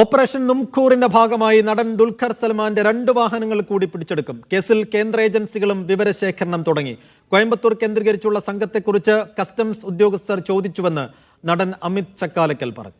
Operation നുംഖൂറിന്റെ ഭാഗമായി നടൻ ദുൽഖർ സൽമാന്റെ 2 വാഹനങ്ങൾ കൂടി പിടിച്ചെടുക്കും. കേസിൽ കേന്ദ്ര ഏജൻസികളും വിവരശേഖരണം തുടങ്ങി. കോയമ്പത്തൂർ കേന്ദ്രീകരിച്ചുള്ള സംഘത്തെക്കുറിച്ച് കസ്റ്റംസ് ഉദ്യോഗസ്ഥർ ചോദിച്ചുവെന്ന് നടൻ അമിത് ചക്കാലക്കൽ പറഞ്ഞു.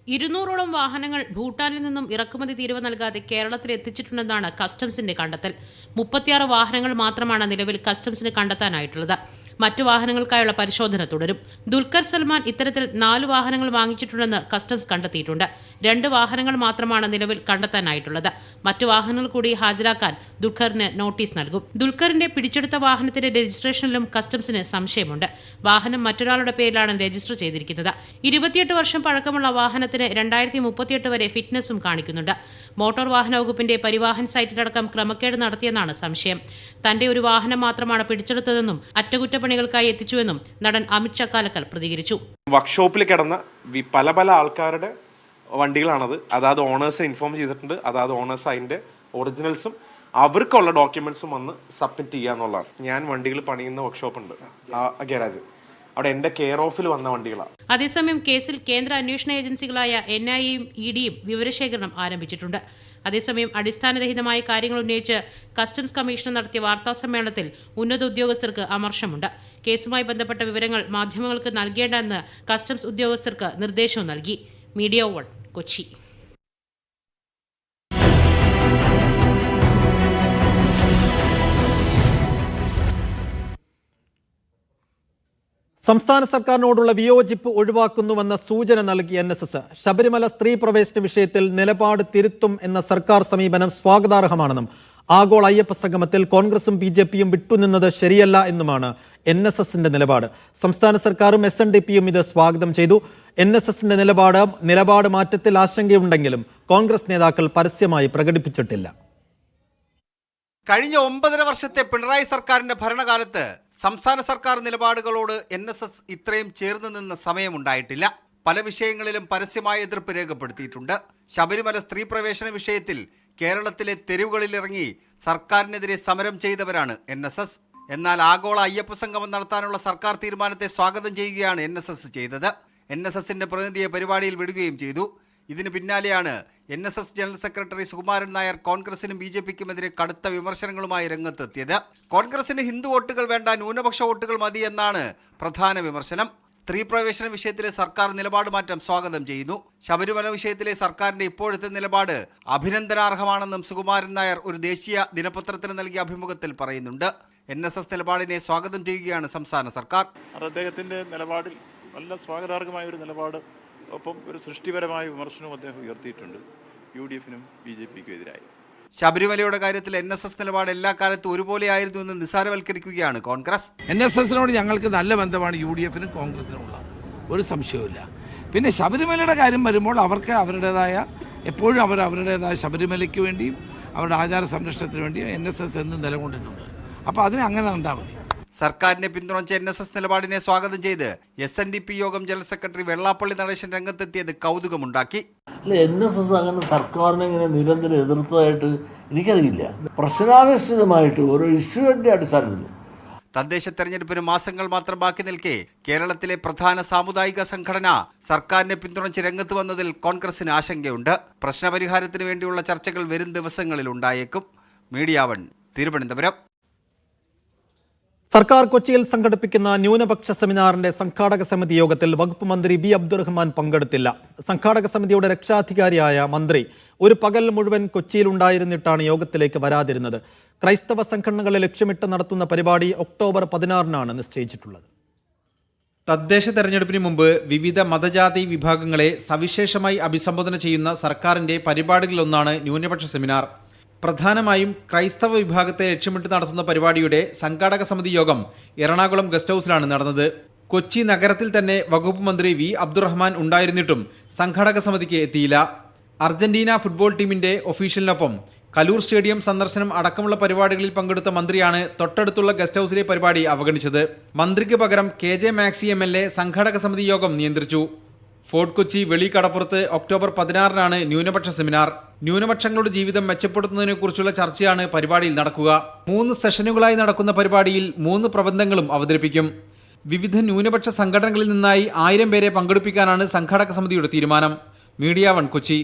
200ഓളം വാഹനങ്ങൾ ഭൂട്ടാനിൽ നിന്നും ഇറക്കുമതി തീരുവ നൽകാതെ കേരളത്തിൽ എത്തിച്ചിട്ടുണ്ടെന്നാണ് കസ്റ്റംസിന്റെ കണ്ടെത്തൽ. 36 വാഹനങ്ങൾ മാത്രമാണ് നിലവിൽ കസ്റ്റംസിന് കണ്ടെത്താനായിട്ടുള്ളത്. മറ്റു വാഹനങ്ങൾക്കായുള്ള പരിശോധന തുടരും. ദുൽഖർ സൽമാൻ ഇത്തരത്തിൽ 4 വാഹനങ്ങൾ വാങ്ങിച്ചിട്ടുണ്ടെന്ന് കസ്റ്റംസ് കണ്ടെത്തിയിട്ടുണ്ട്. 2 വാഹനങ്ങൾ മാത്രമാണ് നിലവിൽ കണ്ടെത്താനായിട്ടുള്ളത്. മറ്റു വാഹനങ്ങൾ കൂടി ഹാജരാക്കാൻ ദുൽഖറിന് നോട്ടീസ് നൽകും. ദുൽഖറിന്റെ പിടിച്ചെടുത്ത വാഹനത്തിന്റെ രജിസ്ട്രേഷനിലും കസ്റ്റംസിന് സംശയമുണ്ട്. വാഹനം മറ്റൊരാളുടെ പേരിലാണ് രജിസ്റ്റർ ചെയ്തിരിക്കുന്നത്. 28 വർഷം പഴക്കമുള്ള വാഹനത്തിന് 2038 വരെ ഫിറ്റ്നസും കാണിക്കുന്നുണ്ട്. മോട്ടോർ വാഹന വകുപ്പിന്റെ പരിവാഹൻ സൈറ്റിലടക്കം ക്രമക്കേട് നടത്തിയെന്നാണ് സംശയം. തന്റെ ഒരു വാഹനം മാത്രമാണ് പിടിച്ചെടുത്തതെന്നും അറ്റകുറ്റപ്പണികൾക്കായി എത്തിച്ചുവെന്നും നടൻ അമിത് ചക്കാലക്കൽ പ്രതികരിച്ചു. വർക്ക്ഷോപ്പിൽ കിടന്ന പല ആൾക്കാരുടെ വണ്ടികളാണത്. അതായത് ഓണേഴ്സ് ഇൻഫോം ചെയ്തിട്ടുണ്ട്. അതായത് ഓണേഴ്സ് അതിന്റെ ഒറിജിനൽസും അവർക്കുള്ള ഡോക്യുമെന്റ്സും വന്ന് സബ്മിറ്റ് ചെയ്യാന്നുള്ളതാണ്. ഞാൻ വണ്ടികൾ പണിയുന്ന വർക്ക്ഷോപ്പ് ഉണ്ട്, ഗാരേജ്, അവിടെ എന്റെ കെയർ ഓഫിൽ വന്ന വണ്ടികളാണ്. അതേസമയം കേസിൽ കേന്ദ്ര അന്വേഷണ ഏജൻസികളായ NIAയും EDയും വിവരശേഖരണം ആരംഭിച്ചിട്ടുണ്ട്. അതേസമയം അടിസ്ഥാനരഹിതമായ കാര്യങ്ങൾ ഉന്നയിച്ച് കസ്റ്റംസ് കമ്മീഷൻ നടത്തിയ വാർത്താസമ്മേളനത്തിൽ ഉന്നത ഉദ്യോഗസ്ഥർക്ക് അമർഷമുണ്ട്. കേസുമായി ബന്ധപ്പെട്ട വിവരങ്ങൾ മാധ്യമങ്ങൾക്ക് നൽകേണ്ടെന്ന് കസ്റ്റംസ് ഉദ്യോഗസ്ഥർക്ക് നിർദ്ദേശവും നൽകി. മീഡിയ 1 കൊച്ചി. സംസ്ഥാന സർക്കാരിനോടുള്ള വിയോജിപ്പ് ഒഴിവാക്കുന്നുവെന്ന സൂചന നൽകി NSS. ശബരിമല സ്ത്രീ പ്രവേശന വിഷയത്തിൽ നിലപാട് തിരുത്തും എന്ന സർക്കാർ സമീപനം സ്വാഗതാർഹമാണെന്നും ആഗോള അയ്യപ്പ സംഗമത്തിൽ കോൺഗ്രസും BJPയും വിട്ടുനിന്നത് ശരിയല്ല എന്നുമാണ് NSSന്റെ നിലപാട്. സംസ്ഥാന സർക്കാരും SNDPയും ഇത് സ്വാഗതം ചെയ്തു. NSSന്റെ നിലപാട് മാറ്റത്തിൽ ആശങ്കയുണ്ടെങ്കിലും കോൺഗ്രസ് നേതാക്കൾ പരസ്യമായി പ്രകടിപ്പിച്ചിട്ടില്ല. കഴിഞ്ഞ 9.5 വർഷത്തെ പിണറായി സർക്കാരിന്റെ ഭരണകാലത്ത് സംസ്ഥാന സർക്കാർ നിലപാടുകളോട് NSS ഇത്രയും ചേർന്ന് നിന്ന സമയമുണ്ടായിട്ടില്ല. പല വിഷയങ്ങളിലും പരസ്യമായ എതിർപ്പ് രേഖപ്പെടുത്തിയിട്ടുണ്ട്. ശബരിമല സ്ത്രീ പ്രവേശന വിഷയത്തിൽ കേരളത്തിലെ തെരുവുകളിലിറങ്ങി സർക്കാരിനെതിരെ സമരം ചെയ്തവരാണ് NSS. എന്നാൽ ആഗോള അയ്യപ്പ സംഗമം നടത്താനുള്ള സർക്കാർ തീരുമാനത്തെ സ്വാഗതം ചെയ്യുകയാണ് NSS ചെയ്തത്. NSSന്റെ പ്രതിനിധിയെ പരിപാടിയിൽ വിടുകയും ചെയ്തു. ഇതിന് പിന്നാലെയാണ് NSS general secretary Sukumaran Nair കോൺഗ്രസിനും BJPക്കുമെതിരെ കടുത്ത വിമർശനങ്ങളുമായി രംഗത്തെത്തിയത്. കോൺഗ്രസിന് ഹിന്ദു വോട്ടുകൾ വേണ്ട, ന്യൂനപക്ഷ വോട്ടുകൾ മതി എന്നാണ് പ്രധാന വിമർശനം. സ്ത്രീ പ്രവേശന വിഷയത്തിലെ സർക്കാർ നിലപാട് മാറ്റം സ്വാഗതം ചെയ്യുന്നു. ശബരിമല വിഷയത്തിലെ സർക്കാരിന്റെ ഇപ്പോഴത്തെ നിലപാട് അഭിനന്ദനാർഹമാണെന്നും സുകുമാരൻ നായർ ഒരു ദേശീയ ദിനപത്രത്തിന് നൽകിയ അഭിമുഖത്തിൽ പറയുന്നുണ്ട്. NSS നിലപാടിനെ സ്വാഗതം ചെയ്യുകയാണ് സംസ്ഥാന സർക്കാർ. അദ്ദേഹത്തിന്റെ നിലപാടിൽ നല്ല സ്വാഗതാർഹമായ ഒരു നിലപാട്, ഒപ്പം ഒരു സൃഷ്ടിപരമായ വിമർശനവും അദ്ദേഹം ഉയർത്തിയിട്ടുണ്ട് UDFനും BJPക്കും എതിരായി. ശബരിമലയുടെ കാര്യത്തിൽ NSS നിലപാട് എല്ലാ കാലത്തും ഒരുപോലെയായിരുന്നു എന്ന് നിസ്സാരവൽക്കരിക്കുകയാണ് കോൺഗ്രസ്. NSSനോട് ഞങ്ങൾക്ക് നല്ല ബന്ധമാണ് UDFനും കോൺഗ്രസിനുമുള്ള, ഒരു സംശയവുമില്ല. പിന്നെ ശബരിമലയുടെ കാര്യം വരുമ്പോൾ അവർക്ക് എപ്പോഴും അവരുടേതായ ശബരിമലയ്ക്ക് വേണ്ടിയും അവരുടെ ആചാര സംരക്ഷണത്തിന് വേണ്ടിയും NSS എന്നും നിലകൊണ്ടിട്ടുണ്ട്. അപ്പോൾ അതിനെ അങ്ങനെ ഉണ്ടാവും. സർക്കാരിനെ പിന്തുണച്ച NSS നിലപാടിനെ സ്വാഗതം ചെയ്ത് SNDP യോഗം ജനറൽ സെക്രട്ടറി വെള്ളാപ്പള്ളി നടേശൻ രംഗത്തെത്തിയത് കൗതുകമുണ്ടാക്കി. NSS അങ്ങനെ സർക്കാരിനെ ഇങ്ങനെ നിരന്തരം എതിർത്തതായിട്ട് എനിക്കറിയില്ല. പ്രശ്നാധിഷ്ഠിതമായിട്ട് ഓരോ ഇഷ്യൂവിന്റെ അടിസ്ഥാനത്തിൽ. തദ്ദേശ തെരഞ്ഞെടുപ്പിന് മാസങ്ങൾ മാത്രം ബാക്കി നിൽക്കെ കേരളത്തിലെ പ്രധാന സാമുദായിക സംഘടന സർക്കാരിനെ പിന്തുണച്ച് രംഗത്ത് വന്നതിൽ കോൺഗ്രസിന് ആശങ്കയുണ്ട്. പ്രശ്നപരിഹാരത്തിന് വേണ്ടിയുള്ള ചർച്ചകൾ വരും ദിവസങ്ങളിൽ ഉണ്ടായേക്കും. മീഡിയ 1 തിരുവനന്തപുരം. സർക്കാർ കൊച്ചിയിൽ സംഘടിപ്പിക്കുന്ന ന്യൂനപക്ഷ സെമിനാറിന്റെ സംഘാടക സമിതി യോഗത്തിൽ വകുപ്പ് മന്ത്രി V. അബ്ദുറഹ്മാൻ പങ്കെടുത്തില്ല. സംഘാടക സമിതിയുടെ രക്ഷാധികാരിയായ മന്ത്രി ഒരു പകൽ മുഴുവൻ കൊച്ചിയിലുണ്ടായിരുന്നിട്ടാണ് യോഗത്തിലേക്ക് വരാതിരുന്നത്. ക്രൈസ്തവ സംഘടനകളെ ലക്ഷ്യമിട്ട് നടത്തുന്ന പരിപാടി ഒക്ടോബർ 16 നിശ്ചയിച്ചിട്ടുള്ളത്. തദ്ദേശ തെരഞ്ഞെടുപ്പിന് മുമ്പ് വിവിധ മതജാതി വിഭാഗങ്ങളെ സവിശേഷമായി അഭിസംബോധന ചെയ്യുന്ന സർക്കാരിന്റെ പരിപാടികളിലൊന്നാണ് ന്യൂനപക്ഷ സെമിനാർ. പ്രധാനമായും ക്രൈസ്തവ വിഭാഗത്തെ ലക്ഷ്യമിട്ട് നടത്തുന്ന പരിപാടിയുടെ സംഘാടക സമിതി യോഗം എറണാകുളം ഗസ്റ്റ് ഹൌസിലാണ് നടന്നത്. കൊച്ചി നഗരത്തിൽ തന്നെ വകുപ്പ് മന്ത്രി V. അബ്ദുറഹ്മാൻ ഉണ്ടായിരുന്നിട്ടും സംഘാടക സമിതിക്ക് എത്തിയില്ല. അർജന്റീന ഫുട്ബോൾ ടീമിന്റെ ഒഫീഷ്യലിനൊപ്പം കലൂർ സ്റ്റേഡിയം സന്ദർശനം അടക്കമുള്ള പരിപാടികളിൽ പങ്കെടുത്ത മന്ത്രിയാണ് തൊട്ടടുത്തുള്ള ഗസ്റ്റ് ഹൌസിലെ പരിപാടി അവഗണിച്ചത്. മന്ത്രിക്ക് പകരം KJ മാക്സി MLA സംഘാടക സമിതി യോഗം നിയന്ത്രിച്ചു. ഫോർട്ട് കൊച്ചി വെളി കടപ്പുറത്ത് ഒക്ടോബർ 16 ന്യൂനപക്ഷ സെമിനാർ. ന്യൂനപക്ഷങ്ങളുടെ ജീവിതം മെച്ചപ്പെടുത്തുന്നതിനെക്കുറിച്ചുള്ള ചർച്ചയാണ് പരിപാടിയിൽ നടക്കുക. 3 സെഷനുകളായി നടക്കുന്ന പരിപാടിയിൽ 3 പ്രബന്ധങ്ങളും അവതരിപ്പിക്കും. വിവിധ ന്യൂനപക്ഷ സംഘടനകളിൽ നിന്നായി 1000 പേരെ പങ്കെടുപ്പിക്കാനാണ് സംഘാടക സമിതിയുടെ തീരുമാനം. Media one Kochi.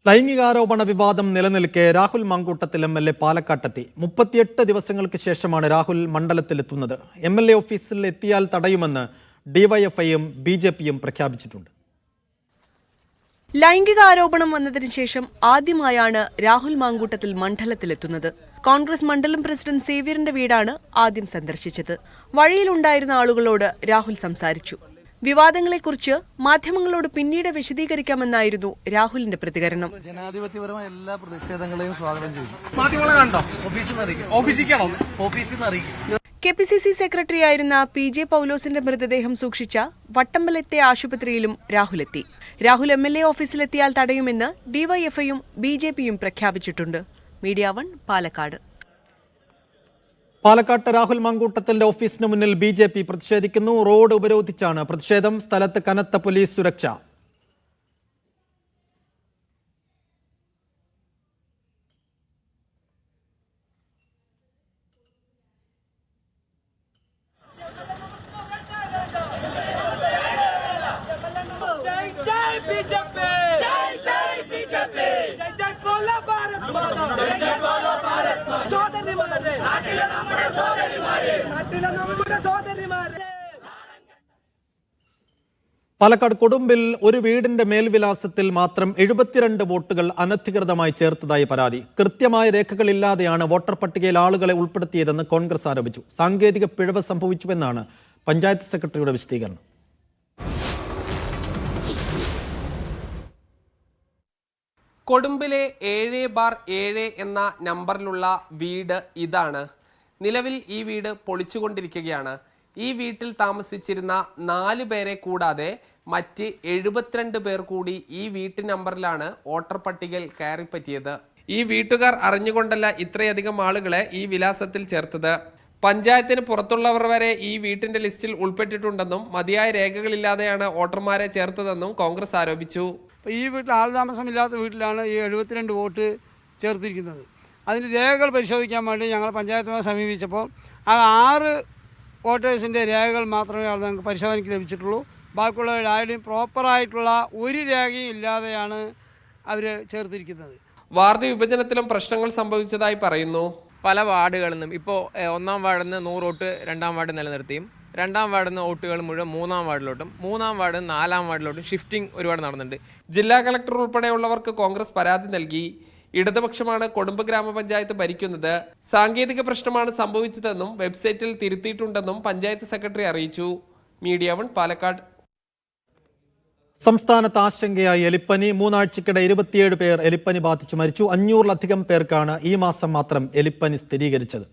ലൈംഗികാരോപണ വിവാദം നിലനിൽക്കെ രാഹുൽ മാങ്കൂട്ടത്തിൽ MLA പാലക്കാട്ടെത്തി. 38 ദിവസങ്ങൾക്ക് ശേഷമാണ് രാഹുൽ മണ്ഡലത്തിലെത്തുന്നത്. MLA ഓഫീസിൽ എത്തിയാൽ തടയുമെന്ന് DYFIയും BJPയും പ്രഖ്യാപിച്ചിട്ടുണ്ട്. ലൈംഗികാരോപണം വന്നതിന് ശേഷം ആദ്യമായാണ് രാഹുൽ മാങ്കൂട്ടത്തിൽ മണ്ഡലത്തിലെത്തുന്നത്. കോൺഗ്രസ് മണ്ഡലം പ്രസിഡന്റ് സേവ്യറിന്റെ വീടാണ് ആദ്യം സന്ദർശിച്ചത്. വഴിയിലുണ്ടായിരുന്ന ആളുകളോട് രാഹുൽ സംസാരിച്ചു. വിവാദങ്ങളെക്കുറിച്ച് മാധ്യമങ്ങളോട് പിന്നീട് വിശദീകരിക്കാമെന്നായിരുന്നു രാഹുലിന്റെ പ്രതികരണം. ജനാധിപത്യപരമായ എല്ലാ പ്രതിഷേധങ്ങളെയും സ്വാഗതം ചെയ്തു. KPCC സെക്രട്ടറിയായിരുന്ന PJ പൗലോസിന്റെ മൃതദേഹം സൂക്ഷിച്ച വട്ടമ്പലത്തെ ആശുപത്രിയിലും രാഹുലെത്തി. രാഹുൽ MLA ഓഫീസിലെത്തിയാൽ തടയുമെന്ന് DYFIയും BJPയും പ്രഖ്യാപിച്ചിട്ടുണ്ട്. Media one Palakkad. പാലക്കാട്ട് രാഹുൽ മാങ്കൂട്ടത്തിന്റെ ഓഫീസിന് മുന്നിൽ BJP പ്രതിഷേധിക്കുന്നു. റോഡ് ഉപരോധിച്ചാണ് പ്രതിഷേധം. സ്ഥലത്ത് കനത്ത പോലീസ് സുരക്ഷ. പാലക്കാട് കൊടുമ്പിൽ ഒരു വീടിന്റെ മേൽവിലാസത്തിൽ മാത്രം 72 വോട്ടുകൾ അനധികൃതമായി ചേർത്തതായി പരാതി. കൃത്യമായ രേഖകളില്ലാതെയാണ് വോട്ടർ പട്ടികയിൽ ആളുകളെ ഉൾപ്പെടുത്തിയതെന്ന് കോൺഗ്രസ് ആരോപിച്ചു. സാങ്കേതിക പിഴവ് സംഭവിച്ചുവെന്നാണ് പഞ്ചായത്ത് സെക്രട്ടറിയുടെ വിശദീകരണം. കൊടുമ്പിലെ 7/7 എന്ന നമ്പറിലുള്ള വീട് ഇതാണ്. നിലവിൽ ഈ വീട് പൊളിച്ചുകൊണ്ടിരിക്കുകയാണ്. ഈ വീട്ടിൽ താമസിച്ചിരുന്ന 4 പേരെ കൂടാതെ മറ്റ് 72 പേർ കൂടി ഈ വീട്ടു നമ്പറിലാണ് വോട്ടർ പട്ടികയിൽ കയറിപ്പറ്റിയത്. ഈ വീട്ടുകാർ അറിഞ്ഞുകൊണ്ടല്ല ഇത്രയധികം ആളുകളെ ഈ വിലാസത്തിൽ ചേർത്തത്. പഞ്ചായത്തിന് പുറത്തുള്ളവർ വരെ ഈ വീട്ടിന്റെ ലിസ്റ്റിൽ ഉൾപ്പെട്ടിട്ടുണ്ടെന്നും മതിയായ രേഖകളില്ലാതെയാണ് വോട്ടർമാരെ ചേർത്തതെന്നും കോൺഗ്രസ് ആരോപിച്ചു. ഈ വീട്ടിൽ ആൾതാമസമില്ലാത്ത വീട്ടിലാണ് ഈ 72 വോട്ട് ചേർത്തിരിക്കുന്നത്. അതിൻ്റെ രേഖകൾ പരിശോധിക്കാൻ വേണ്ടി ഞങ്ങൾ പഞ്ചായത്തുമായി സമീപിച്ചപ്പോൾ ആ 6 വോട്ടേഴ്സിൻ്റെ രേഖകൾ മാത്രമേ അവിടെ ഞങ്ങൾക്ക് പരിശോധനയ്ക്ക് ലഭിച്ചിട്ടുള്ളൂ. ബാക്കിയുള്ളവരുടെ ആരുടെയും പ്രോപ്പറായിട്ടുള്ള ഒരു രേഖയും ഇല്ലാതെയാണ് അവർ ചേർത്തിരിക്കുന്നത്. വാർഡ് വിഭജനത്തിലും പ്രശ്നങ്ങൾ സംഭവിച്ചതായി പറയുന്നു. പല വാർഡുകളിൽ നിന്നും ഇപ്പോൾ 1-ാം വാർഡിൽ നിന്ന് 100 വോട്ട് 2-ാം വാർഡ് നിലനിർത്തിയും 2-ാം വാർഡിൽ നിന്ന് വോട്ടുകൾ മുഴുവൻ 3-ാം വാർഡിലോട്ടും 3-ാം വാർഡിൽ നിന്ന് 4-ാം വാർഡിലോട്ടും ഷിഫ്റ്റിംഗ് ഒരുപാട് നടന്നിട്ടുണ്ട്. ജില്ലാ കളക്ടർ ഉൾപ്പെടെയുള്ളവർക്ക് കോൺഗ്രസ് പരാതി നൽകി. ഇടതുപക്ഷമാണ് കൊടുമ്പ് ഗ്രാമപഞ്ചായത്ത് ഭരിക്കുന്നത്. സാങ്കേതിക പ്രശ്നമാണ് സംഭവിച്ചതെന്നും വെബ്സൈറ്റിൽ തിരുത്തിയിട്ടുണ്ടെന്നും പഞ്ചായത്ത് സെക്രട്ടറി അറിയിച്ചു. Media one Palakkad. സംസ്ഥാനത്ത് ആശങ്കയായി എലിപ്പനി. 3 ആഴ്ചക്കിടെ 27 പേർ എലിപ്പനി ബാധിച്ചു മരിച്ചു. 500-ലധികം പേർക്കാണ് ഈ മാസം മാത്രം എലിപ്പനി സ്ഥിരീകരിച്ചത്.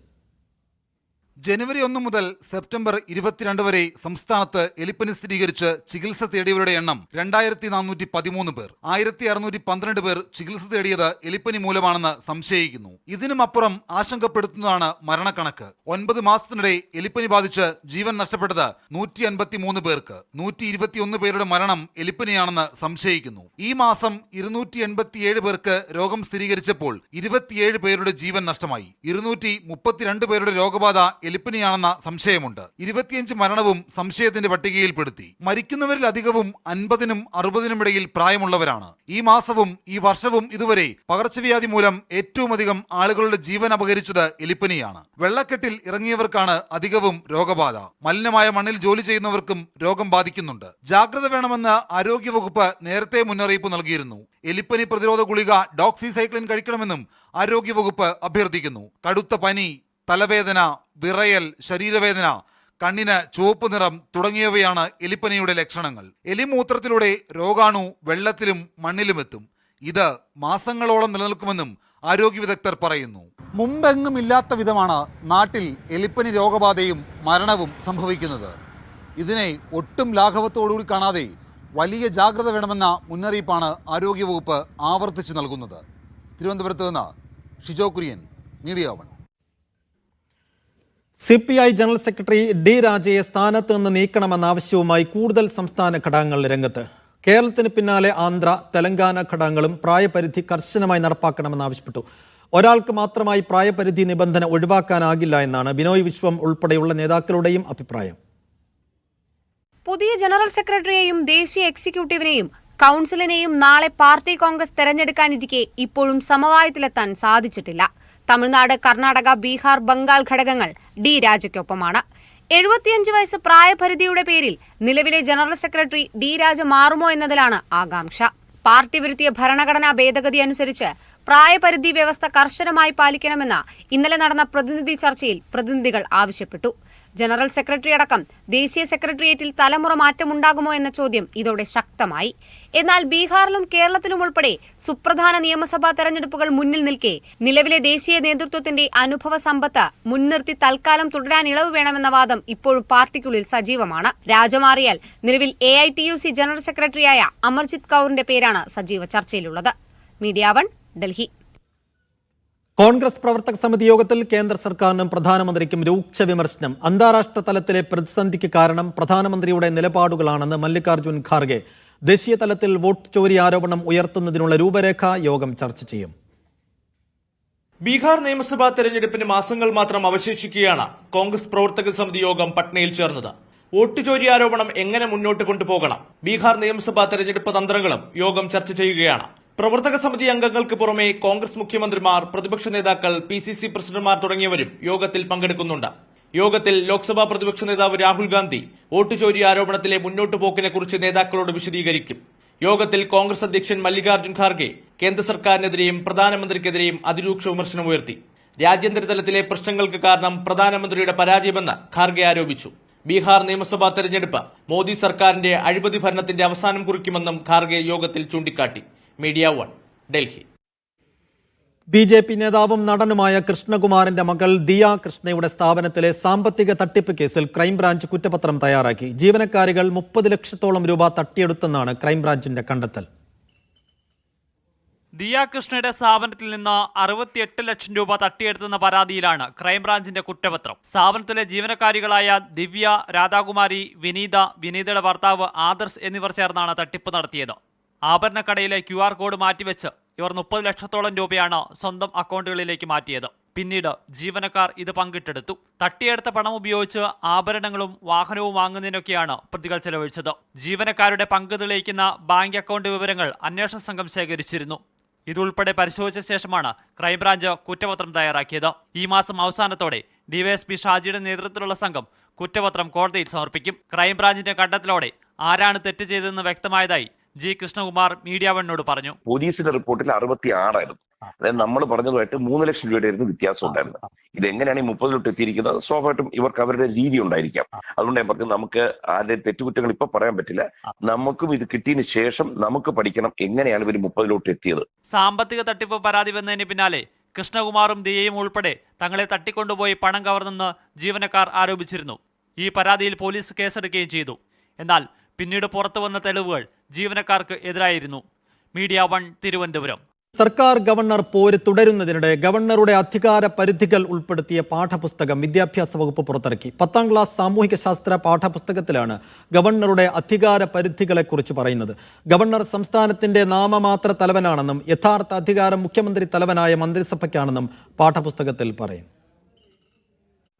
ജനുവരി 1 മുതൽ സെപ്റ്റംബർ 22 വരെ സംസ്ഥാനത്ത് എലിപ്പനി സ്ഥിരീകരിച്ച് ചികിത്സ തേടിയവരുടെ എണ്ണം 2413 പേർ. 1612 പേർ ചികിത്സ തേടിയത് എലിപ്പനി മൂലമാണെന്ന് സംശയിക്കുന്നു. ഇതിനുമപ്പുറം ആശങ്കപ്പെടുത്തുന്നതാണ് മരണക്കണക്ക്. 9 മാസത്തിനിടെ എലിപ്പനി ബാധിച്ച് ജീവൻ നഷ്ടപ്പെട്ടത് 153 പേർക്ക്. 121 പേരുടെ മരണം എലിപ്പനിയാണെന്ന് സംശയിക്കുന്നു. ഈ മാസം 287 പേർക്ക് രോഗം സ്ഥിരീകരിച്ചപ്പോൾ 27 പേരുടെ ജീവൻ നഷ്ടമായി. 232 പേരുടെ രോഗബാധ എലിപ്പനിയാണെന്ന സംശയമുണ്ട്. 25 മരണവും സംശയത്തിന്റെ പട്ടികയിൽപ്പെടുത്തി. മരിക്കുന്നവരിൽ അധികവും 50-നും 60-നും ഇടയിൽ പ്രായമുള്ളവരാണ്. ഈ മാസവും ഈ വർഷവും ഇതുവരെ പകർച്ചവ്യാധി മൂലം ഏറ്റവും അധികം ആളുകളുടെ ജീവൻ അപഹരിച്ചത് എലിപ്പനിയാണ്. വെള്ളക്കെട്ടിൽ ഇറങ്ങിയവർക്കാണ് അധികവും രോഗബാധ. മലിനമായ മണ്ണിൽ ജോലി ചെയ്യുന്നവർക്കും രോഗം ബാധിക്കുന്നുണ്ട്. ജാഗ്രത വേണമെന്ന് ആരോഗ്യവകുപ്പ് നേരത്തെ മുന്നറിയിപ്പ് നൽകിയിരുന്നു. എലിപ്പനി പ്രതിരോധ ഗുളിക ഡോക്സിസൈക്ലിൻ കഴിക്കണമെന്നും ആരോഗ്യവകുപ്പ് അഭ്യർത്ഥിക്കുന്നു. കടുത്ത പനി, തലവേദന, വിറയൽ, ശരീരവേദന, കണ്ണിന് ചുവപ്പ് നിറം തുടങ്ങിയവയാണ് എലിപ്പനിയുടെ ലക്ഷണങ്ങൾ. എലിമൂത്രത്തിലൂടെ രോഗാണു വെള്ളത്തിലും മണ്ണിലുമെത്തും. ഇത് മാസങ്ങളോളം നിലനിൽക്കുമെന്നും ആരോഗ്യ വിദഗ്ധർ പറയുന്നു. മുമ്പെങ്ങും ഇല്ലാത്ത വിധമാണ് നാട്ടിൽ എലിപ്പനി രോഗബാധയും മരണവും സംഭവിക്കുന്നത്. ഇതിനെ ഒട്ടും ലാഘവത്തോടുകൂടി കാണാതെ വലിയ ജാഗ്രത വേണമെന്ന മുന്നറിയിപ്പാണ് ആരോഗ്യവകുപ്പ് ആവർത്തിച്ചു നൽകുന്നത്. തിരുവനന്തപുരത്ത് നിന്ന് Shijo Kurian, media one. CPI general secretary D രാജയെ സ്ഥാനത്ത് നിന്ന് നീക്കണമെന്ന ആവശ്യവുമായി കൂടുതൽ സംസ്ഥാന ഘടകങ്ങൾ രംഗത്ത്. കേരളത്തിന് പിന്നാലെ ആന്ധ്ര, തെലങ്കാന ഘടകങ്ങളും പ്രായപരിധി കർശനമായി നടപ്പാക്കണമെന്നാവശ്യപ്പെട്ടു. ഒരാൾക്ക് മാത്രമായി പ്രായപരിധി നിബന്ധന ഒഴിവാക്കാനാകില്ല എന്നാണ് ബിനോയ് വിശ്വം ഉൾപ്പെടെയുള്ള നേതാക്കളുടെയും അഭിപ്രായം. പുതിയ ജനറൽ സെക്രട്ടറിയെയും ദേശീയ എക്സിക്യൂട്ടീവിനെയും കൗൺസിലിനെയും നാളെ പാർട്ടി കോൺഗ്രസ് തെരഞ്ഞെടുക്കാനിരിക്കെ ഇപ്പോഴും സമവായത്തിലെത്താൻ സാധിച്ചിട്ടില്ല. തമിഴ്നാട്, കർണാടക, ബീഹാർ, ബംഗാൾ ഘടകങ്ങൾ ഡി രാജയ്ക്കൊപ്പമാണ്. 75 വയസ്സ് പ്രായപരിധിയുടെ പേരിൽ നിലവിലെ ജനറൽ സെക്രട്ടറി ഡി രാജ മാറുമോ എന്നതിലാണ് ആകാംക്ഷ. പാർട്ടി വരുത്തിയ ഭരണഘടനാ ഭേദഗതി അനുസരിച്ച് പ്രായപരിധി വ്യവസ്ഥ കർശനമായി പാലിക്കണമെന്ന് ഇന്നലെ നടന്ന പ്രതിനിധി ചർച്ചയിൽ പ്രതിനിധികൾ ആവശ്യപ്പെട്ടു. ജനറൽ സെക്രട്ടറി അടക്കം ദേശീയ സെക്രട്ടേറിയറ്റിൽ തലമുറ മാറ്റമുണ്ടാകുമോ എന്ന ചോദ്യം ഇതോടെ ശക്തമായി. എന്നാൽ ബീഹാറിലും കേരളത്തിലും ഉൾപ്പെടെ സുപ്രധാന നിയമസഭാ തെരഞ്ഞെടുപ്പുകൾ മുന്നിൽ നിൽക്കെ നിലവിലെ ദേശീയ നേതൃത്വത്തിന്റെ അനുഭവ സമ്പത്ത് മുൻനിർത്തി തൽക്കാലം തുടരാൻ ഇളവ് വേണമെന്ന വാദം ഇപ്പോഴും പാർട്ടിക്കുള്ളിൽ സജീവമാണ്. രാജമാറിയാൽ നിലവിൽ AITUC ജനറൽ സെക്രട്ടറിയായ അമർജിത് കൗറിന്റെ പേരാണ് സജീവ ചർച്ചയിലുള്ളത്. മീഡിയ 1 ഡൽഹി. കോൺഗ്രസ് പ്രവർത്തക സമിതി യോഗത്തിൽ കേന്ദ്ര സർക്കാരിനും പ്രധാനമന്ത്രിക്കും രൂക്ഷ വിമർശനം. അന്താരാഷ്ട്ര തലത്തിലെ പ്രതിസന്ധിക്ക് കാരണം പ്രധാനമന്ത്രിയുടെ നിലപാടുകളാണെന്ന് മല്ലികാർജ്ജുൻ ഖാർഗെ. ദേശീയ തലത്തിൽ വോട്ട് ചോരി ആരോപണം ഉയർത്തുന്നതിനുള്ള രൂപരേഖ യോഗം ചർച്ച ചെയ്യും. ബീഹാർ നിയമസഭാ തെരഞ്ഞെടുപ്പിന് മാസങ്ങൾ മാത്രം അവശേഷിക്കുകയാണ് കോൺഗ്രസ് പ്രവർത്തക സമിതി യോഗം പട്നയിൽ ചേർന്നത്. വോട്ട് ചോരി ആരോപണം എങ്ങനെ മുന്നോട്ട് കൊണ്ടുപോകണം, ബീഹാർ നിയമസഭാ തെരഞ്ഞെടുപ്പ് തന്ത്രങ്ങളും യോഗം ചർച്ച ചെയ്യുകയാണ്. പ്രവർത്തക സമിതി അംഗങ്ങൾക്ക് പുറമെ കോൺഗ്രസ് മുഖ്യമന്ത്രിമാർ, പ്രതിപക്ഷ നേതാക്കൾ, PCC പ്രസിഡന്റുമാർ തുടങ്ങിയവരും യോഗത്തിൽ പങ്കെടുക്കുന്നുണ്ട്. യോഗത്തിൽ ലോക്സഭാ പ്രതിപക്ഷ നേതാവ് രാഹുൽ ഗാന്ധി വോട്ട് ചോരി ആരോപണത്തിലെ മുന്നോട്ടു പോക്കിനെക്കുറിച്ച് നേതാക്കളോട് വിശദീകരിക്കും. യോഗത്തിൽ കോൺഗ്രസ് അധ്യക്ഷൻ മല്ലികാർജ്ജുൻ ഖാർഗെ കേന്ദ്ര സർക്കാരിനെതിരെയും പ്രധാനമന്ത്രിക്കെതിരെയും അതിരൂക്ഷ വിമർശനമുയർത്തി. രാജ്യാന്തര തലത്തിലെ പ്രശ്നങ്ങൾക്ക് കാരണം പ്രധാനമന്ത്രിയുടെ പരാജയമെന്ന് ഖാർഗെ ആരോപിച്ചു. ബീഹാർ നിയമസഭാ തെരഞ്ഞെടുപ്പ് മോദി സർക്കാരിന്റെ അഴിമതി ഭരണത്തിന്റെ അവസാനം കുറിക്കുമെന്നും ഖാർഗെ യോഗത്തിൽ ചൂണ്ടിക്കാട്ടി. മീഡിയ 1 ഡൽഹി. BJP നേതാവും നടനുമായ കൃഷ്ണകുമാറിന്റെ മകൾ ദിയ കൃഷ്ണയുടെ സ്ഥാപനത്തിലെ സാമ്പത്തിക തട്ടിപ്പ് കേസിൽ ക്രൈംബ്രാഞ്ച് കുറ്റപത്രം തയ്യാറാക്കി. ജീവനക്കാരികൾ 30 ലക്ഷത്തോളം രൂപ തട്ടിയെടുത്തെന്നാണ് ക്രൈംബ്രാഞ്ചിന്റെ കണ്ടെത്തൽ. ദിയ കൃഷ്ണയുടെ സ്ഥാപനത്തിൽ നിന്ന് 68 ലക്ഷം രൂപ തട്ടിയെടുത്തെന്ന പരാതിയിലാണ് ക്രൈംബ്രാഞ്ചിന്റെ കുറ്റപത്രം. സ്ഥാപനത്തിലെ ജീവനക്കാരികളായ ദിവ്യ, രാധാകുമാരി, വിനീതയുടെ ഭർത്താവ് ആദർശ് എന്നിവർ ചേർന്നാണ് തട്ടിപ്പ് നടത്തിയത്. ആഭരണക്കടയിലെ QR കോഡ് മാറ്റിവെച്ച് ഇവർ 30 ലക്ഷത്തോളം രൂപയാണ് സ്വന്തം അക്കൗണ്ടുകളിലേക്ക് മാറ്റിയത്. പിന്നീട് ജീവനക്കാർ ഇത് പങ്കിട്ടെടുത്തു. തട്ടിയെടുത്ത പണം ഉപയോഗിച്ച് ആഭരണങ്ങളും വാഹനവും വാങ്ങുന്നതിനൊക്കെയാണ് പ്രതികൾ ചെലവഴിച്ചത്. ജീവനക്കാരുടെ പങ്ക് തെളിയിക്കുന്ന ബാങ്ക് അക്കൗണ്ട് വിവരങ്ങൾ അന്വേഷണ സംഘം ശേഖരിച്ചിരുന്നു. ഇതുൾപ്പെടെ പരിശോധിച്ച ശേഷമാണ് ക്രൈംബ്രാഞ്ച് കുറ്റപത്രം തയ്യാറാക്കിയത്. ഈ മാസം അവസാനത്തോടെ DYSP ഷാജിയുടെ നേതൃത്വത്തിലുള്ള സംഘം കുറ്റപത്രം കോടതിയിൽ സമർപ്പിക്കും. ക്രൈംബ്രാഞ്ചിന്റെ കണ്ടെത്തലോടെ ആരാണ് തെറ്റ് ചെയ്തതെന്ന് വ്യക്തമായതായി G. കൃഷ്ണകുമാർ മീഡിയ 1 പറഞ്ഞു. പോലീസിന്റെ റിപ്പോർട്ടിൽ 66 അതായത് നമ്മൾ പറഞ്ഞതുമായിട്ട് 3 ലക്ഷം രൂപയുടെ വ്യത്യാസം ഉണ്ടായിരുന്നു. ഇതെങ്ങനെയാണ് ഈ 30 എത്തിയിരിക്കുന്നത്? സ്വാഭാവികമായിട്ടും ഇവർക്ക് അവരുടെ രീതി ഉണ്ടായിരിക്കാം. അതുകൊണ്ട് ഞാൻ പറഞ്ഞു, നമുക്ക് ആരുടെ തെറ്റുകുറ്റങ്ങൾ ഇപ്പൊ പറയാൻ പറ്റില്ല. നമുക്കും ഇത് കിട്ടിയതിന് ശേഷം നമുക്ക് പഠിക്കണം എങ്ങനെയാണ് ഇവർ 30 എത്തിയത്. സാമ്പത്തിക തട്ടിപ്പ് പരാതി വന്നതിന് പിന്നാലെ കൃഷ്ണകുമാറും ദിയയും ഉൾപ്പെടെ തങ്ങളെ തട്ടിക്കൊണ്ടുപോയി പണം കവർന്നെന്ന് ജീവനക്കാർ ആരോപിച്ചിരുന്നു. ഈ പരാതിയിൽ പോലീസ് കേസെടുക്കുകയും ചെയ്തു. എന്നാൽ പിന്നീട് പുറത്തുവന്ന തെളിവുകൾ ജീവനക്കാർക്ക് എതിരായിരുന്നു. മീഡിയ 1 തിരുവനന്തപുരം. സർക്കാർ ഗവർണർ പോര് തുടരുന്നതിനിടെ ഗവർണറുടെ അധികാര പരിധികൾ ഉൾപ്പെടുത്തിയ പാഠപുസ്തകം വിദ്യാഭ്യാസ വകുപ്പ് പുറത്തിറക്കി. 10ാം ക്ലാസ് സാമൂഹിക ശാസ്ത്ര പാഠപുസ്തകത്തിലാണ് ഗവർണറുടെ അധികാര പരിധികളെക്കുറിച്ച് പറയുന്നത്. ഗവർണർ സംസ്ഥാനത്തിന്റെ നാമമാത്ര തലവനാണെന്നും യഥാർത്ഥ അധികാരം മുഖ്യമന്ത്രി തലവനായ മന്ത്രിസഭയ്ക്കാണെന്നും പാഠപുസ്തകത്തിൽ പറയുന്നു.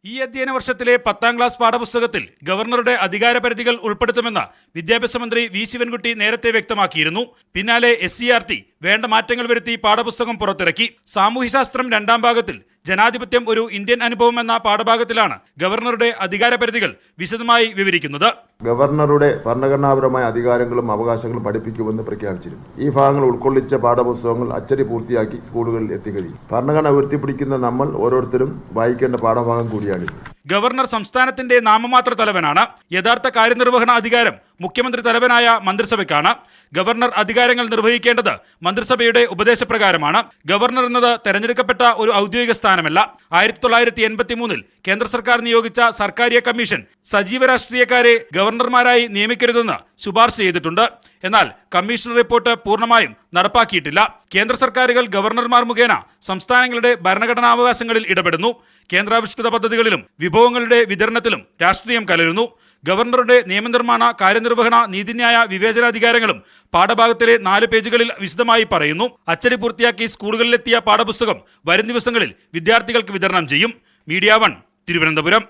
ഈ അധ്യയന വർഷത്തിലെ 10ാം ക്ലാസ് പാഠപുസ്തകത്തിൽ ഗവർണറുടെ അധികാരപരിധികൾ ഉൾപ്പെടുത്തുമെന്ന് വിദ്യാഭ്യാസ മന്ത്രി വി ശിവൻകുട്ടി നേരത്തെ വ്യക്തമാക്കിയിരുന്നു. പിന്നാലെ SCERT വേണ്ട മാറ്റങ്ങൾ വരുത്തി പാഠപുസ്തകം പുറത്തിറക്കി. സാമൂഹ്യശാസ്ത്രം 2ാം ഭാഗത്തിൽ ജനാധിപത്യം ഒരു ഇന്ത്യൻ അനുഭവം എന്ന പാഠഭാഗത്തിലാണ് ഗവർണറുടെ അധികാരപരിധികൾ വിശദമായി വിവരിക്കുന്നത്. ഗവർണറുടെ ഭരണഘടനാപരമായ അധികാരങ്ങളും അവകാശങ്ങളും പഠിപ്പിക്കുമെന്ന് പ്രഖ്യാപിച്ചിരുന്നു. ഈ ഭാഗങ്ങൾ ഉൾക്കൊള്ളിച്ച പാഠപുസ്തകങ്ങൾ അച്ചടി പൂർത്തിയാക്കി സ്കൂളുകളിൽ എത്തിക്കഴിയും. ഭരണഘടന ഉയർത്തിപ്പിടിക്കുന്ന നമ്മൾ ഓരോരുത്തരും വായിക്കേണ്ട പാഠഭാഗം കൂടിയാണിത്. ഗവർണർ സംസ്ഥാനത്തിന്റെ നാമമാത്ര തലവനാണ്. യഥാർത്ഥ കാര്യനിർവഹണ അധികാരം മുഖ്യമന്ത്രി തലവനായ മന്ത്രിസഭയ്ക്കാണ്. ഗവർണർ അധികാരങ്ങൾ നിർവഹിക്കേണ്ടത് മന്ത്രിസഭയുടെ ഉപദേശപ്രകാരമാണ്. ഗവർണർ എന്നത് തെരഞ്ഞെടുക്കപ്പെട്ട ഒരു ഔദ്യോഗിക സ്ഥാനമല്ല. 1983 കേന്ദ്ര സർക്കാർ നിയോഗിച്ച സർക്കാരിയ കമ്മീഷൻ സജീവ രാഷ്ട്രീയക്കാരെ ഗവർണർമാരായി നിയമിക്കരുതെന്ന് ശുപാർശ ചെയ്തിട്ടുണ്ട്. എന്നാൽ കമ്മീഷൻ റിപ്പോർട്ട് പൂർണ്ണമായും നടപ്പാക്കിയിട്ടില്ല. കേന്ദ്ര സർക്കാരുകൾ ഗവർണർമാർ മുഖേന സംസ്ഥാനങ്ങളുടെ ഭരണഘടനാവകാശങ്ങളിൽ ഇടപെടുന്നു. കേന്ദ്രാവിഷ്കൃത പദ്ധതികളിലും വിഭവങ്ങളുടെ വിതരണത്തിലും രാഷ്ട്രീയം കലരുന്നു. ഗവർണറുടെ നിയമനിർമ്മാണ, കാര്യനിർവഹണ, നീതിന്യായ, വിവേചനാധികാരങ്ങളും പാഠഭാഗത്തിലെ 4 പേജുകളിൽ വിശദമായി പറയുന്നു. അച്ചടി പൂർത്തിയാക്കി സ്കൂളുകളിലെത്തിയ പാഠപുസ്തകം വരും ദിവസങ്ങളിൽ വിദ്യാർത്ഥികൾക്ക് വിതരണം ചെയ്യും. മീഡിയ 1 തിരുവനന്തപുരം.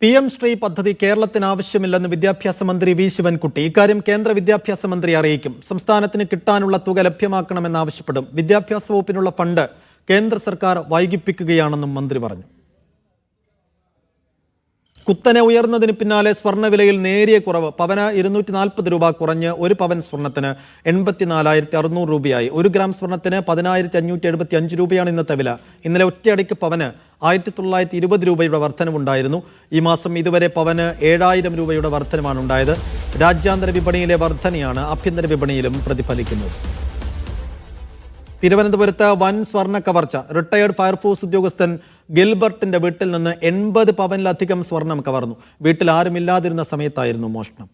PM ശ്രീ പദ്ധതി കേരളത്തിന് ആവശ്യമില്ലെന്ന് വിദ്യാഭ്യാസ മന്ത്രി വി ശിവൻകുട്ടി. ഇക്കാര്യം കേന്ദ്ര വിദ്യാഭ്യാസ മന്ത്രി അറിയിക്കും. സംസ്ഥാനത്തിന് കിട്ടാനുള്ള തുക ലഭ്യമാക്കണമെന്നാവശ്യപ്പെടും. വിദ്യാഭ്യാസ വകുപ്പിനുള്ള ഫണ്ട് കേന്ദ്ര സർക്കാർ വൈകിപ്പിക്കുകയാണെന്നും മന്ത്രി പറഞ്ഞു. കുത്തനെ ഉയർന്നതിന് പിന്നാലെ സ്വർണ്ണവിലയിൽ നേരിയ കുറവ്. പവന് 240 രൂപ കുറഞ്ഞ് 1 പവൻ സ്വർണ്ണത്തിന് 84,600 രൂപയായി. 1 ഗ്രാം സ്വർണ്ണത്തിന് 10,575 രൂപയാണ് ഇന്നത്തെ വില. ഇന്നലെ ഒറ്റയടിക്ക് പവന് 1920 രൂപയുടെ വർധനവുണ്ടായിരുന്നു. ഈ മാസം ഇതുവരെ പവന് 7,000 രൂപയുടെ വർധനമാണ് ഉണ്ടായത്. രാജ്യാന്തര വിപണിയിലെ വർധനയാണ് ആഭ്യന്തര വിപണിയിലും പ്രതിഫലിക്കുന്നത്. തിരുവനന്തപുരത്ത് വൻ സ്വർണ്ണ കവർച്ച. റിട്ടയേർഡ് ഫയർഫോഴ്സ് ഉദ്യോഗസ്ഥൻ ഗിൽബർട്ടിന്റെ വീട്ടിൽ നിന്ന് 80 പവനിലധികം സ്വർണം കവർന്നു. വീട്ടിൽ ആരുമില്ലാതിരുന്ന സമയത്തായിരുന്നു മോഷണം.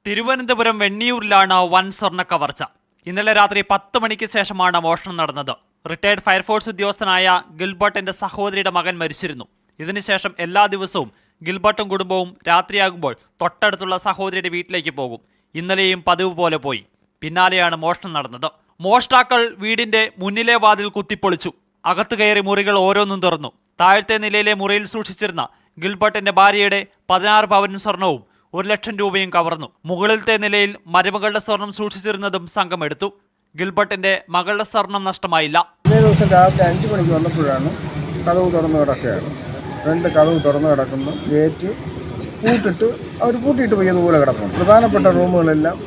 തിരുവനന്തപുരം വെണ്ണിയൂരിലാണ് വൻ സ്വർണ്ണ കവർച്ച. ഇന്നലെ രാത്രി 10 മണിക്ക് ശേഷമാണ് മോഷണം നടന്നത്. റിട്ടയേർഡ് ഫയർഫോഴ്സ് ഉദ്യോഗസ്ഥനായ ഗിൽബർട്ടിന്റെ സഹോദരിയുടെ മകൻ മരിച്ചിരുന്നു. ഇതിനുശേഷം എല്ലാ ദിവസവും ഗിൽബർട്ടും കുടുംബവും രാത്രിയാകുമ്പോൾ തൊട്ടടുത്തുള്ള സഹോദരിയുടെ വീട്ടിലേക്ക് പോകും. ഇന്നലെയും പതിവ് പോലെ പോയി. പിന്നാലെയാണ് മോഷണം നടന്നത്. മോഷ്ടാക്കൾ വീടിന്റെ മുന്നിലെ വാതിൽ കുത്തിപ്പൊളിച്ചു. അകത്തു കയറി മുറികൾ ഓരോന്നും തുറന്നു. താഴത്തെ നിലയിലെ മുറിയിൽ സൂക്ഷിച്ചിരുന്ന ഗിൽബർട്ടിന്റെ ഭാര്യയുടെ 16 പവൻ സ്വർണവും 1 ലക്ഷം രൂപയും കവർന്നു. മുകളിലത്തെ നിലയിൽ മരുമകളുടെ സ്വർണം സൂക്ഷിച്ചിരുന്നതും സംഘം എടുത്തു. ഗിൽബർട്ടിന്റെ മകളുടെ സ്വർണം നഷ്ടമായില്ല. ഇന്നേ ദിവസം രാവിലെ 5 മണിക്ക് വന്നപ്പോഴാണ് കതവ് തുറന്നു കിടക്കുകയാണ്. 2 കതവ് തുറന്നു കിടക്കുന്നു. ഗേറ്റ് അവർ പൂട്ടിയിട്ട് പോയി അതുപോലെ കിടക്കുന്നു. പ്രധാനപ്പെട്ട റൂമുകളെല്ലാം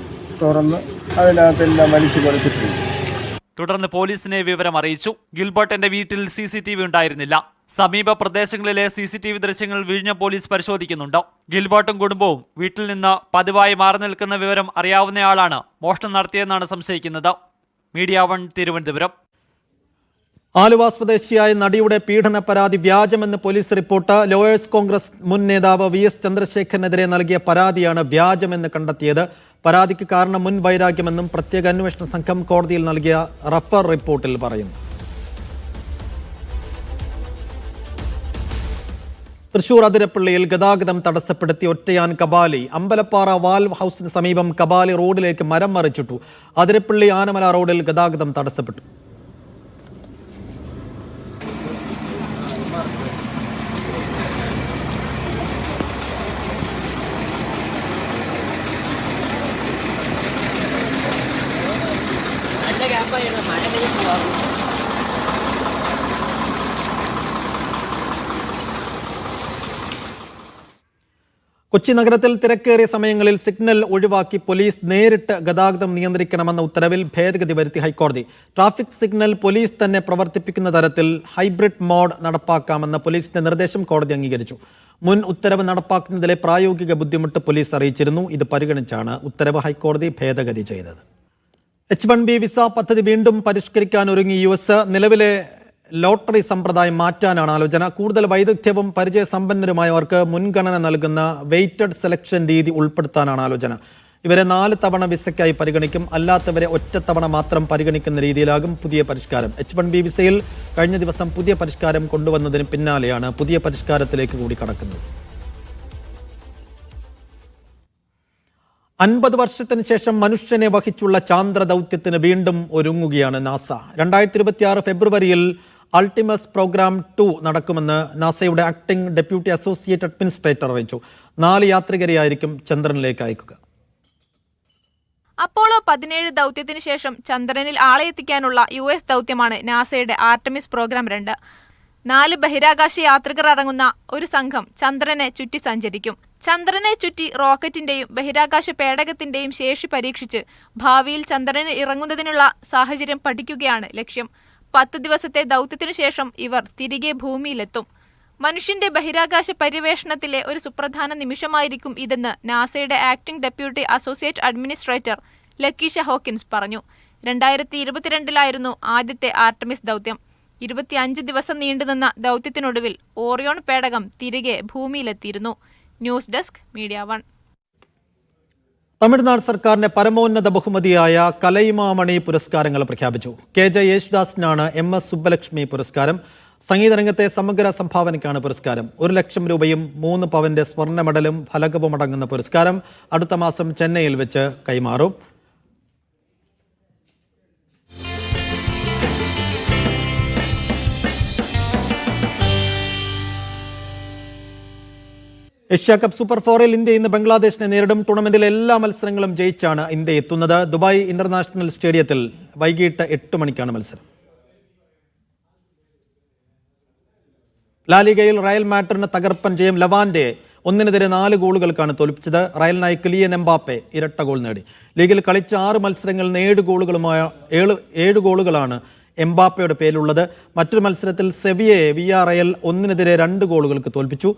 തുറന്ന് അതിനകത്തെല്ലാം വലിച്ചു പൊളിച്ചിട്ടുണ്ട്. തുടർന്ന് പോലീസിനെ വിവരം അറിയിച്ചു. ഗിൽബർട്ടിന്റെ വീട്ടിൽ CCTV ഉണ്ടായിരുന്നില്ല. സമീപ പ്രദേശങ്ങളിലെ CCTV ദൃശ്യങ്ങൾ വിഴിഞ്ഞം പോലീസ് പരിശോധിക്കുന്നുണ്ട്. ഗിൽബർട്ടും കുടുംബവും വീട്ടിൽ നിന്ന് പതിവായി മാറി നിൽക്കുന്ന വിവരം അറിയാവുന്നയാളാണ് മോഷണം നടത്തിയെന്നാണ് സംശയിക്കുന്നത്. മീഡിയ 1 തിരുവനന്തപുരം. ആലുവ സ്വദേശിയായ നടിയുടെ പീഡന പരാതി വ്യാജമെന്ന് പോലീസ് റിപ്പോർട്ട്. ലോയേഴ്സ് കോൺഗ്രസ് മുൻ നേതാവ് VS ചന്ദ്രശേഖരനെതിരെ നൽകിയ പരാതിയാണ് വ്യാജമെന്ന് കണ്ടെത്തിയത്. പരാതിക്ക് കാരണം മുൻ വൈരാഗ്യമെന്നും പ്രത്യേക അന്വേഷണ സംഘം കോടതിയിൽ നൽകിയ റഫർ റിപ്പോർട്ടിൽ പറയുന്നു. തൃശൂർ അതിരപ്പള്ളിയിൽ ഗതാഗതം തടസ്സപ്പെടുത്തി ഒറ്റയാൻ കബാലി. അമ്പലപ്പാറ വാൽവ് ഹൗസിന് സമീപം കബാലി റോഡിലേക്ക് മരം മറിച്ചിട്ടു. അതിരപ്പള്ളി ആനമല റോഡിൽ ഗതാഗതം തടസ്സപ്പെട്ടു. കൊച്ചി നഗരത്തിൽ തിരക്കേറിയ സമയങ്ങളിൽ സിഗ്നൽ ഒഴിവാക്കി പോലീസ് നേരിട്ട് ഗതാഗതം നിയന്ത്രിക്കണമെന്ന ഉത്തരവിൽ ഭേദഗതി വരുത്തി ഹൈക്കോടതി. ട്രാഫിക് സിഗ്നൽ പോലീസ് തന്നെ പ്രവർത്തിപ്പിക്കുന്ന തരത്തിൽ ഹൈബ്രിഡ് മോഡ് നടപ്പാക്കാമെന്ന പോലീസിന്റെ നിർദ്ദേശം കോടതി അംഗീകരിച്ചു. മുൻ ഉത്തരവ് നടപ്പാക്കുന്നതിലെ പ്രായോഗിക ബുദ്ധിമുട്ട് പോലീസ് അറിയിച്ചിരുന്നു. ഇത് പരിഗണിച്ചാണ് ഉത്തരവ് ഹൈക്കോടതി ഭേദഗതി ചെയ്തത്. H1B വിസ പദ്ധതി വീണ്ടും പരിഷ്കരിക്കാൻ ഒരുങ്ങി US. നിലവിലെ ലോട്ടറി സമ്പ്രദായം മാറ്റാനാണ് ആലോചന. കൂടുതൽ വൈദഗ്ധ്യവും പരിചയസമ്പന്നരുമായവർക്ക് മുൻഗണന നൽകുന്ന വെയ്റ്റഡ് സെലക്ഷൻ രീതി ഉൾപ്പെടുത്താനാണ് ആലോചന. ഇവരെ 4 തവണ വിസയ്ക്കായി പരിഗണിക്കും. അല്ലാത്തവരെ ഒറ്റത്തവണ മാത്രം പരിഗണിക്കുന്ന രീതിയിലാകും പുതിയ പരിഷ്കാരം. H1B വിസയിൽ കഴിഞ്ഞ ദിവസം പുതിയ പരിഷ്കാരം കൊണ്ടുവന്നതിന് പിന്നാലെയാണ് പുതിയ പരിഷ്കാരത്തിലേക്ക് കൂടി കടക്കുന്നത്. 50 വർഷത്തിന് ശേഷം മനുഷ്യനെ വഹിച്ചുള്ള ചാന്ദ്ര ദൗത്യത്തിന് വീണ്ടും ഒരുങ്ങുകയാണ് നാസ. 2026 ഫെബ്രുവരിയിൽ അൾട്ടിമസ് പ്രോഗ്രാം 2 നടക്കുമെന്ന് നാസയുടെ ആക്ടിംഗ് ഡെപ്യൂട്ടി അസോസിയേറ്റ് അഡ്മിനിസ്ട്രേറ്റർ അറിയിച്ചു. 4 യാത്രികരെയായിരിക്കും ചന്ദ്രനിലേക്ക് അയക്കുക. അപ്പോളോ 17 ദൗത്യത്തിന് ശേഷം ചന്ദ്രനിൽ ആളെ എത്തിക്കാനുള്ള US ദൗത്യമാണ് നാസയുടെ ആർടെമിസ് പ്രോഗ്രാം 2. 4 ബഹിരാകാശ യാത്രികർ അടങ്ങുന്ന ഒരു സംഘം ചന്ദ്രനെ ചുറ്റി സഞ്ചരിക്കും. ചന്ദ്രനെ ചുറ്റി റോക്കറ്റിന്റെയും ബഹിരാകാശ പേടകത്തിന്റെയും ശേഷി പരീക്ഷിച്ച് ഭാവിയിൽ ചന്ദ്രനിൽ ഇറങ്ങുന്നതിനുള്ള സാഹചര്യം പഠിക്കുകയാണ് ലക്ഷ്യം. 10 ദിവസത്തെ ദൗത്യത്തിനു ശേഷം ഇവർ തിരികെ ഭൂമിയിലെത്തും. മനുഷ്യന്റെ ബഹിരാകാശ പര്യവേഷണത്തിലെ ഒരു സുപ്രധാന നിമിഷമായിരിക്കും ഇതെന്ന് നാസയുടെ acting deputy associate administrator Lakiesha Hawkins പറഞ്ഞു. 2022 ആദ്യത്തെ ആർടെമിസ് ദൗത്യം. 25 ദിവസം നീണ്ടുനിന്ന ദൗത്യത്തിനൊടുവിൽ ഓറിയോൺ പേടകം തിരികെ ഭൂമിയിലെത്തിയിരുന്നു. News desk media 1. തമിഴ്നാട് സർക്കാരിന്റെ പരമോന്നത ബഹുമതിയായ കലൈമാമണി പുരസ്കാരങ്ങൾ പ്രഖ്യാപിച്ചു. KJ യേശുദാസിനാണ് MS സുബ്ബലക്ഷ്മി പുരസ്കാരം. സംഗീതരംഗത്തെ സമഗ്ര സംഭാവനയ്ക്കാണ് പുരസ്കാരം. 1 ലക്ഷം രൂപയും 3 പവന്റെ സ്വർണ്ണ മെഡലും ഫലകവും അടങ്ങുന്ന പുരസ്കാരം അടുത്ത മാസം ചെന്നൈയിൽ വെച്ച് കൈമാറും. ഏഷ്യ കപ്പ് സൂപ്പർ 4-ൽ ഇന്ത്യ ഇന്ന് ബംഗ്ലാദേശിനെ നേരിടും. ടൂർണമെന്റിലെ എല്ലാ മത്സരങ്ങളും ജയിച്ചാണ് ഇന്ത്യ എത്തുന്നത്. ദുബായ് ഇന്റർനാഷണൽ സ്റ്റേഡിയത്തിൽ വൈകിട്ട് 8 മണിക്കാണ് മത്സരം. ലാലിഗയിൽ റയൽ മാഡ്രിഡിന് തകർപ്പൻ ജയം. ലവാന്റെ 1-4 ഗോളുകൾക്കാണ് തോൽപ്പിച്ചത്. റയലിനായി കിലിയൻ എംബാപ്പെ ഇരട്ട ഗോൾ നേടി. ലീഗിൽ കളിച്ച 6 മത്സരങ്ങളിൽ 7 ഗോളുകളാണ് എംബാപ്പയുടെ പേരിലുള്ളത്. മറ്റൊരു മത്സരത്തിൽ സെവിയയെ വിയാറയൽ 1-2 ഗോളുകൾക്ക് തോൽപ്പിച്ചു.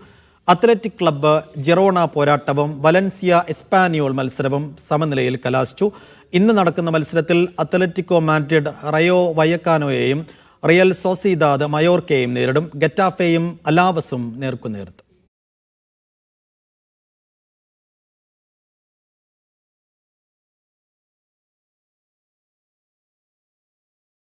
അത്ലറ്റിക് ക്ലബ്ബ് ജിറോണ പോരാട്ടവും വലൻസിയ എസ്പാനിയോൾ മത്സരവും സമനിലയിൽ കലാശിച്ചു. ഇന്ന് നടക്കുന്ന മത്സരത്തിൽ അത്ലറ്റിക്കോ മാഡ്രിഡ് റയോ വയക്കാനോയെയും റിയൽ സോസിദാദ് മയോർക്കയെയും നേരിടും. ഗെറ്റാഫെയും അലാവസും നേർക്കുനേർത്ത്.